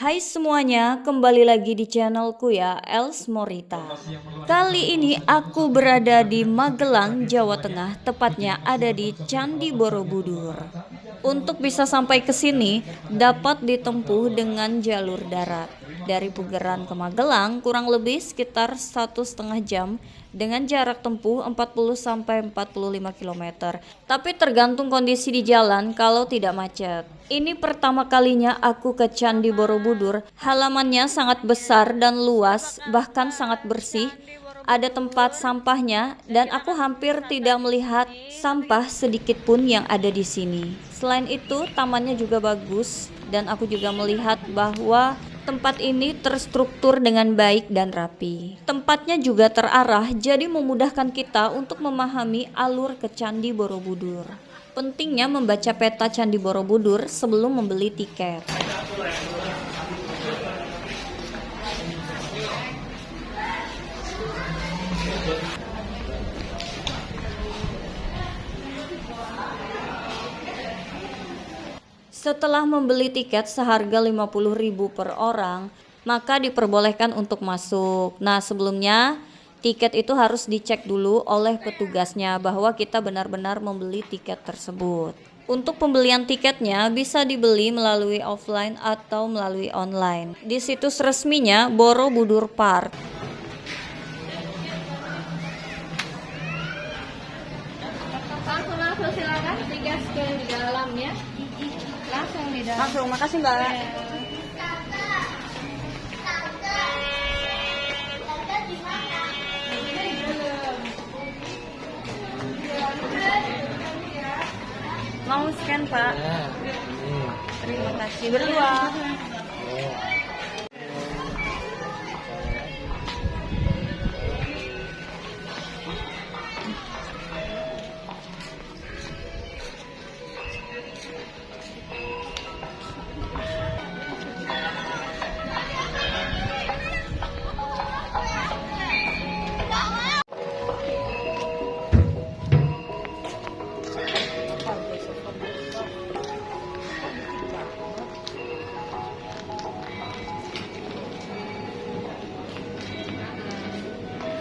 Hai semuanya, kembali lagi di channelku ya, Els Morita. Kali ini aku berada di Magelang, Jawa Tengah, tepatnya ada di Candi Borobudur. Untuk bisa sampai ke sini, dapat ditempuh dengan jalur darat. Dari Pugeran ke Magelang kurang lebih sekitar 1,5 jam dengan jarak tempuh 40-45 km. Tapi tergantung kondisi di jalan kalau tidak macet. Ini pertama kalinya aku ke Candi Borobudur. Halamannya sangat besar dan luas, bahkan sangat bersih. Ada tempat sampahnya dan aku hampir tidak melihat sampah sedikit pun yang ada di sini. Selain itu, tamannya juga bagus dan aku juga melihat bahwa tempat ini terstruktur dengan baik dan rapi. Tempatnya juga terarah, jadi memudahkan kita untuk memahami alur ke Candi Borobudur. Pentingnya membaca peta Candi Borobudur sebelum membeli tiket. Setelah membeli tiket seharga 50.000 per orang, maka diperbolehkan untuk masuk. Nah, sebelumnya tiket itu harus dicek dulu oleh petugasnya bahwa kita benar-benar membeli tiket tersebut. Untuk pembelian tiketnya bisa dibeli melalui offline atau melalui online. Di situs resminya Borobudur Park. Langsung silakan digas ke di dalam ya. Langsung di dalam. Langsung, makasih Mbak. Mau scan Pak? Terima kasih berdua.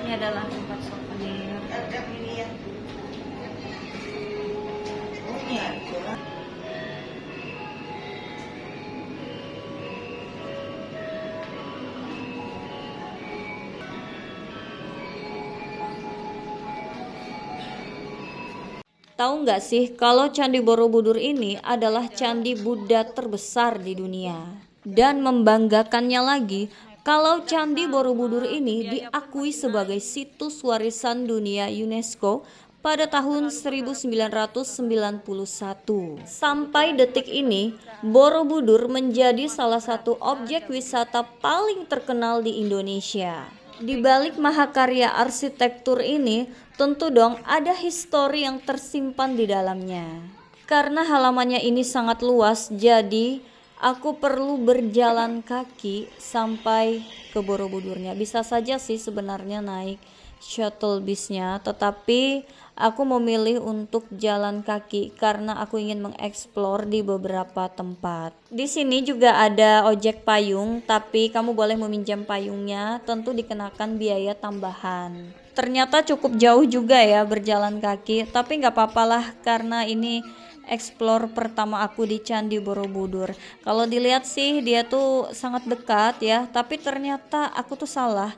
Ini adalah tempat souvenir. Tahu nggak sih kalau Candi Borobudur ini adalah candi Buddha terbesar di dunia. Dan membanggakannya lagi, kalau Candi Borobudur ini diakui sebagai situs warisan dunia UNESCO pada tahun 1991. Sampai detik ini, Borobudur menjadi salah satu objek wisata paling terkenal di Indonesia. Di balik mahakarya arsitektur ini, tentu dong ada histori yang tersimpan di dalamnya. Karena halamannya ini sangat luas, jadi aku perlu berjalan kaki sampai ke Borobudurnya. Bisa saja sih sebenarnya naik shuttle bisnya, tetapi aku memilih untuk jalan kaki karena aku ingin mengeksplor di beberapa tempat. Di sini juga ada ojek payung, tapi kamu boleh meminjam payungnya, tentu dikenakan biaya tambahan. Ternyata cukup jauh juga ya berjalan kaki, tapi nggak apa-apa lah karena ini explore pertama aku di Candi Borobudur. Kalau dilihat sih dia tuh sangat dekat ya, tapi ternyata aku tuh salah.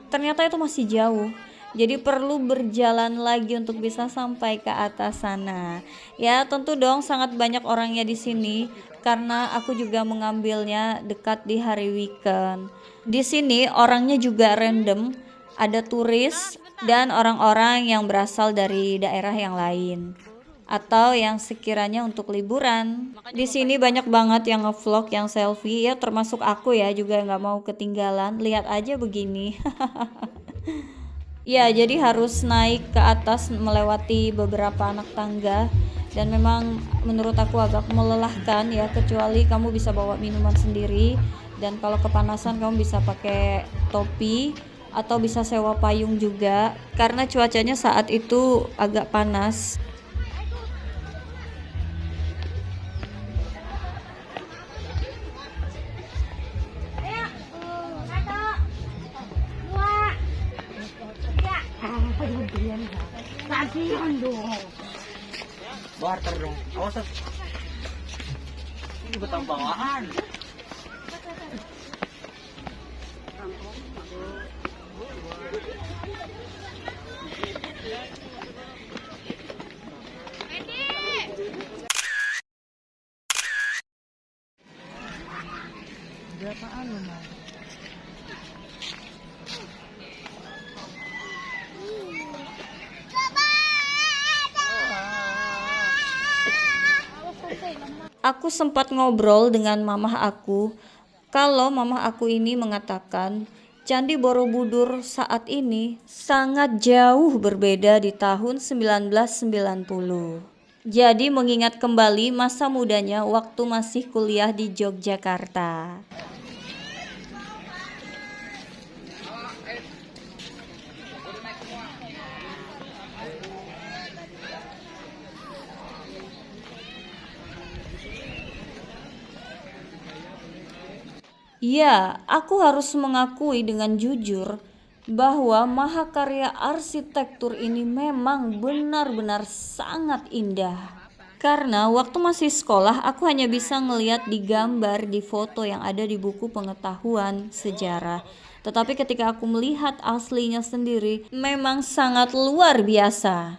Ternyata itu masih jauh. Jadi perlu berjalan lagi untuk bisa sampai ke atas sana. Ya, tentu dong sangat banyak orangnya di sini karena aku juga mengambilnya dekat di hari weekend. Di sini orangnya juga random, ada turis dan orang-orang yang berasal dari daerah yang lain atau yang sekiranya untuk liburan. Di sini banyak banget yang ngevlog, yang selfie ya, termasuk aku ya juga nggak mau ketinggalan. Lihat aja begini. Ya, jadi harus naik ke atas melewati beberapa anak tangga dan memang menurut aku agak melelahkan ya, kecuali kamu bisa bawa minuman sendiri dan kalau kepanasan kamu bisa pakai topi atau bisa sewa payung juga karena cuacanya saat itu agak panas. Barter dong. Awas. Ini betang bawaan. Berapaan lu, Mas? Aku sempat ngobrol dengan mamah aku, kalau mamah aku ini mengatakan Candi Borobudur saat ini sangat jauh berbeda di tahun 1990. Jadi mengingat kembali masa mudanya waktu masih kuliah di Yogyakarta. Ya, aku harus mengakui dengan jujur bahwa mahakarya arsitektur ini memang benar-benar sangat indah. Karena waktu masih sekolah aku hanya bisa ngeliat di gambar, di foto yang ada di buku pengetahuan sejarah. Tetapi ketika aku melihat aslinya sendiri, memang sangat luar biasa.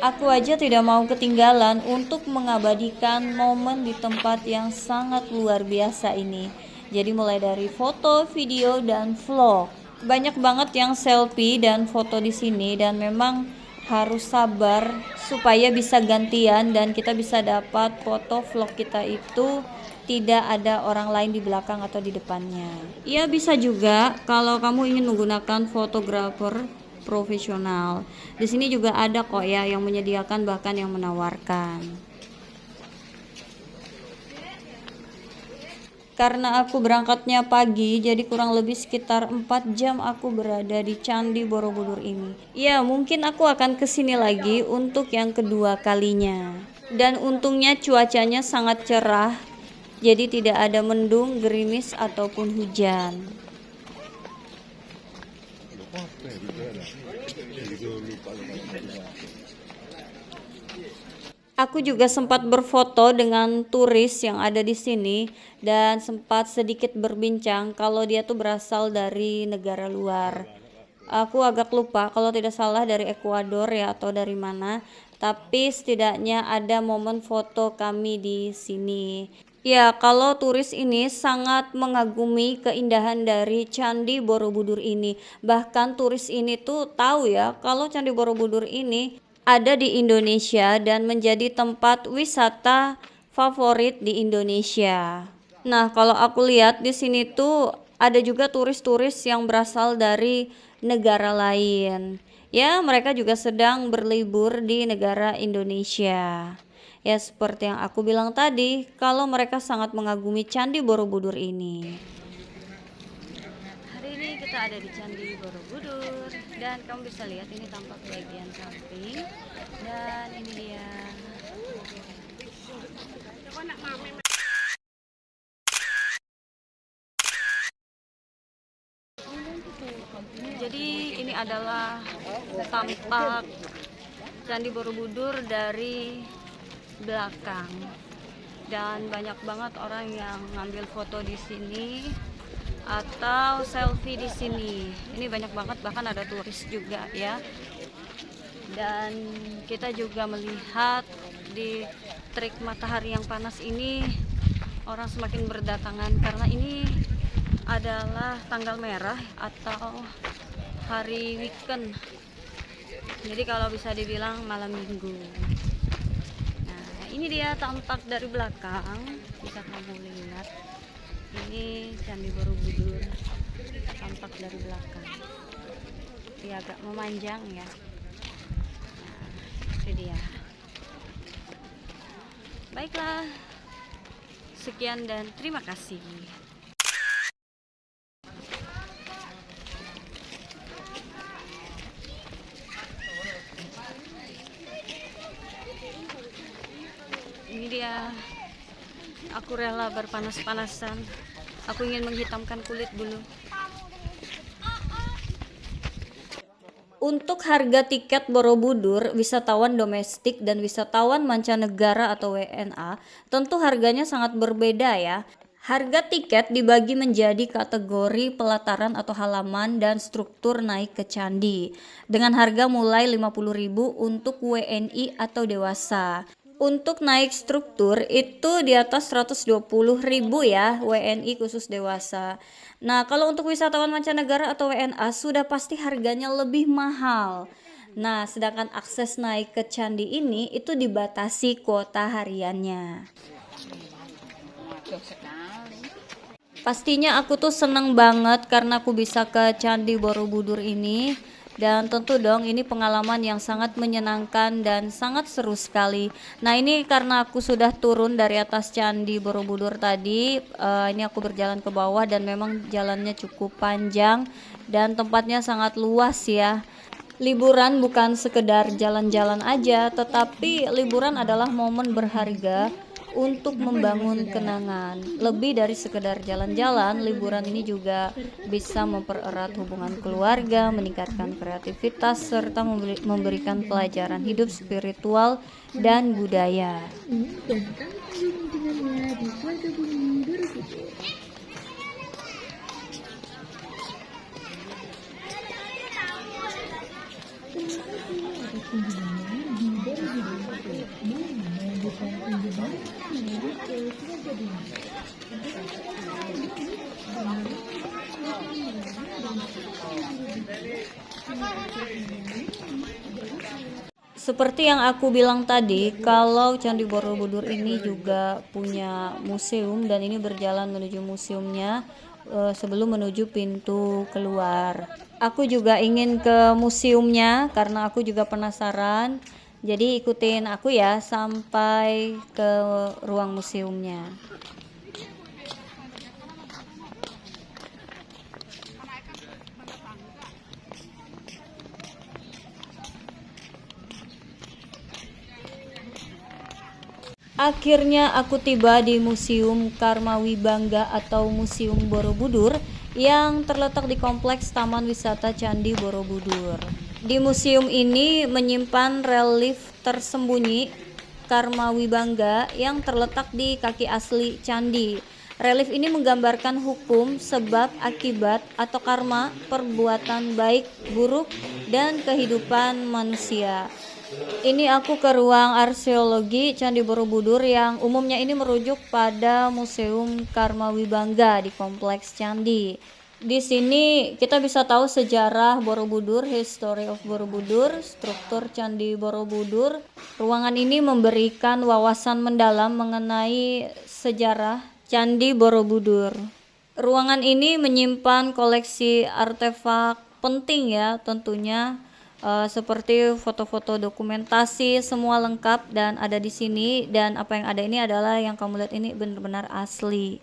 Aku aja tidak mau ketinggalan untuk mengabadikan momen di tempat yang sangat luar biasa ini. Jadi mulai dari foto, video, dan vlog. Banyak banget yang selfie dan foto di sini dan memang harus sabar supaya bisa gantian dan kita bisa dapat foto vlog kita itu tidak ada orang lain di belakang atau di depannya. Ya bisa juga kalau kamu ingin menggunakan fotografer profesional. Di sini juga ada kok ya yang menyediakan bahkan yang menawarkan. Karena aku berangkatnya pagi, jadi kurang lebih sekitar 4 jam aku berada di Candi Borobudur ini. Ya, mungkin aku akan kesini lagi untuk yang kedua kalinya. Dan untungnya cuacanya sangat cerah, jadi tidak ada mendung, gerimis, ataupun hujan. Aku juga sempat berfoto dengan turis yang ada di sini dan sempat sedikit berbincang kalau dia tuh berasal dari negara luar. Aku agak lupa kalau tidak salah dari Ekuador ya atau dari mana, tapi setidaknya ada momen foto kami di sini. Ya, kalau turis ini sangat mengagumi keindahan dari Candi Borobudur ini. Bahkan turis ini tuh tahu ya kalau Candi Borobudur ini ada di Indonesia dan menjadi tempat wisata favorit di Indonesia. Nah, kalau aku lihat di sini tuh ada juga turis-turis yang berasal dari negara lain. Ya, mereka juga sedang berlibur di negara Indonesia. Ya, seperti yang aku bilang tadi, kalau mereka sangat mengagumi Candi Borobudur ini. Hari ini kita ada di Candi Borobudur dan kamu bisa lihat ini tampak bagian samping dan ini dia. Jadi ini adalah tampak Candi Borobudur dari belakang dan banyak banget orang yang ngambil foto di sini atau selfie di sini. Ini banyak banget, bahkan ada turis juga ya. Dan kita juga melihat di terik matahari yang panas ini orang semakin berdatangan karena ini adalah tanggal merah atau hari weekend. Jadi kalau bisa dibilang malam minggu. Nah, ini dia tampak dari belakang, bisa kamu lihat. Ini Candi Borobudur tampak dari belakang. Dia agak memanjang ya. Nah, itu dia. Baiklah. Sekian dan terima kasih. Ini dia, aku rela berpanas-panasan. Aku ingin menghitamkan kulit dulu. Untuk harga tiket Borobudur, wisatawan domestik dan wisatawan mancanegara atau WNA, tentu harganya sangat berbeda ya. Harga tiket dibagi menjadi kategori pelataran atau halaman dan struktur naik ke candi. Dengan harga mulai 50.000 untuk WNI atau dewasa. Untuk naik struktur itu di atas 120.000 ya, WNI khusus dewasa. Nah, kalau untuk wisatawan mancanegara atau WNA sudah pasti harganya lebih mahal. Nah, sedangkan akses naik ke candi ini itu dibatasi kuota hariannya. Pastinya aku tuh seneng banget karena aku bisa ke Candi Borobudur ini. Dan tentu dong ini pengalaman yang sangat menyenangkan dan sangat seru sekali. Nah, ini karena aku sudah turun dari atas Candi Borobudur tadi, ini aku berjalan ke bawah dan memang jalannya cukup panjang dan tempatnya sangat luas ya. Liburan bukan sekedar jalan-jalan aja, tetapi liburan adalah momen berharga untuk membangun kenangan. Lebih dari sekedar jalan-jalan, liburan ini juga bisa mempererat hubungan keluarga, meningkatkan kreativitas, serta memberikan pelajaran hidup spiritual dan budaya. Dan kami bergabung dengannya di Keluarga Bumi Borobudur. Terima kasih atas kunjungannya di Borobudur. Mari melanjutkan kunjungan menuju ke Keluarga Bumi. Seperti yang aku bilang tadi, kalau Candi Borobudur ini juga punya museum dan ini berjalan menuju museumnya sebelum menuju pintu keluar. Aku juga ingin ke museumnya karena aku juga penasaran. Jadi ikutin aku ya sampai ke ruang museumnya. Akhirnya aku tiba di Museum Karma Wibangga atau Museum Borobudur yang terletak di Kompleks Taman Wisata Candi Borobudur. Di museum ini menyimpan relief tersembunyi Karma Wibangga yang terletak di kaki asli candi. Relief ini menggambarkan hukum, sebab, akibat, atau karma, perbuatan baik, buruk, dan kehidupan manusia. Ini aku ke ruang arkeologi Candi Borobudur yang umumnya ini merujuk pada Museum Karma Wibangga di Kompleks Candi. Di sini kita bisa tahu sejarah Borobudur, history of Borobudur, struktur Candi Borobudur. Ruangan ini memberikan wawasan mendalam mengenai sejarah Candi Borobudur. Ruangan ini menyimpan koleksi artefak penting ya tentunya. Seperti foto-foto dokumentasi semua lengkap dan ada di sini, dan apa yang ada ini adalah yang kamu lihat ini benar-benar asli.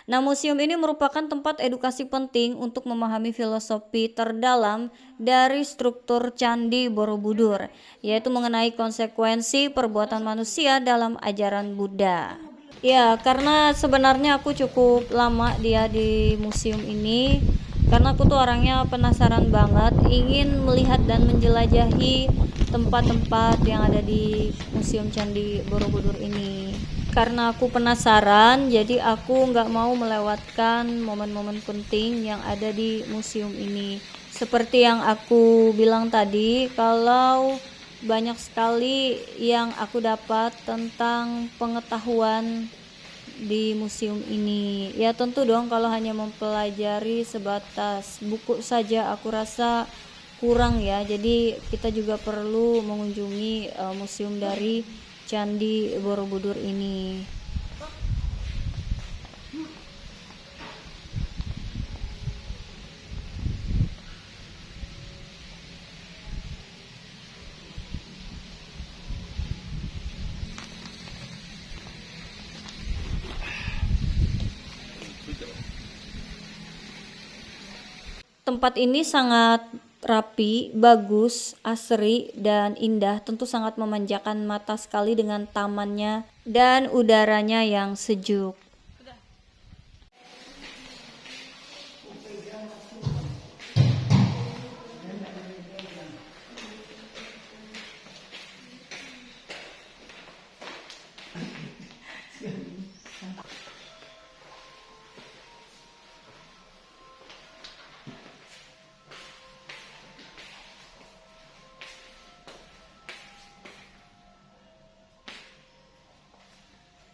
Nah, museum ini merupakan tempat edukasi penting untuk memahami filosofi terdalam dari struktur Candi Borobudur, yaitu mengenai konsekuensi perbuatan manusia dalam ajaran Buddha. Ya, karena sebenarnya aku cukup lama dia di museum ini, karena aku tuh orangnya penasaran banget, ingin melihat dan menjelajahi tempat-tempat yang ada di Museum Candi Borobudur ini. Karena aku penasaran, jadi aku nggak mau melewatkan momen-momen penting yang ada di museum ini. Seperti yang aku bilang tadi, kalau banyak sekali yang aku dapat tentang pengetahuan di museum ini. Ya tentu dong, kalau hanya mempelajari sebatas buku saja aku rasa kurang ya. Jadi kita juga perlu mengunjungi museum dari Candi Borobudur ini. Tempat ini sangat rapi, bagus, asri, dan indah. Tentu sangat memanjakan mata sekali dengan tamannya dan udaranya yang sejuk.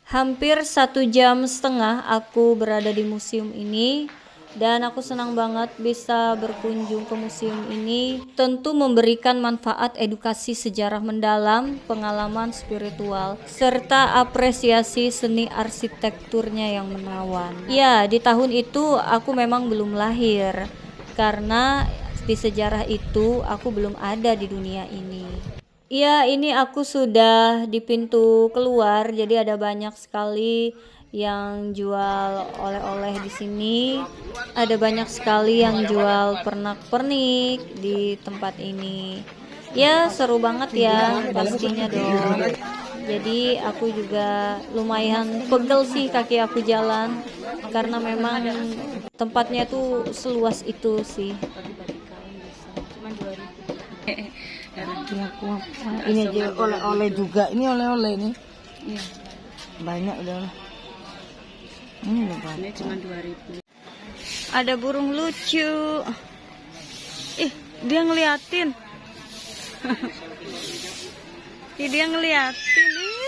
Hampir 1,5 jam aku berada di museum ini dan aku senang banget bisa berkunjung ke museum ini. Tentu memberikan manfaat edukasi sejarah mendalam, pengalaman spiritual, serta apresiasi seni arsitekturnya yang menawan. Ya, di tahun itu aku memang belum lahir karena di sejarah itu aku belum ada di dunia ini. Iya, ini aku sudah di pintu keluar, jadi ada banyak sekali yang jual oleh-oleh di sini. Ada banyak sekali yang jual pernak-pernik di tempat ini. Ya, seru banget ya, pastinya dong. Jadi aku juga lumayan pegel sih kaki aku jalan karena memang tempatnya tuh seluas itu sih. Ini aja oleh-oleh juga. Ini oleh-oleh nih. Iya. Banyak udah. Ini loh Pak. Ini cuma 2.000. Ada burung lucu. Ih, dia ngeliatin. Ih, dia ngeliatin. Ih.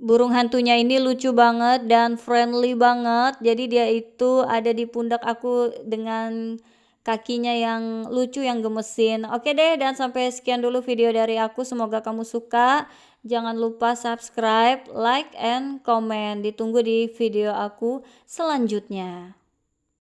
Burung hantunya ini lucu banget dan friendly banget. Jadi dia itu ada di pundak aku dengan kakinya yang lucu, yang gemesin. Oke deh, dan sampai sekian dulu video dari aku. Semoga kamu suka. Jangan lupa subscribe, like, and comment. Ditunggu di video aku selanjutnya.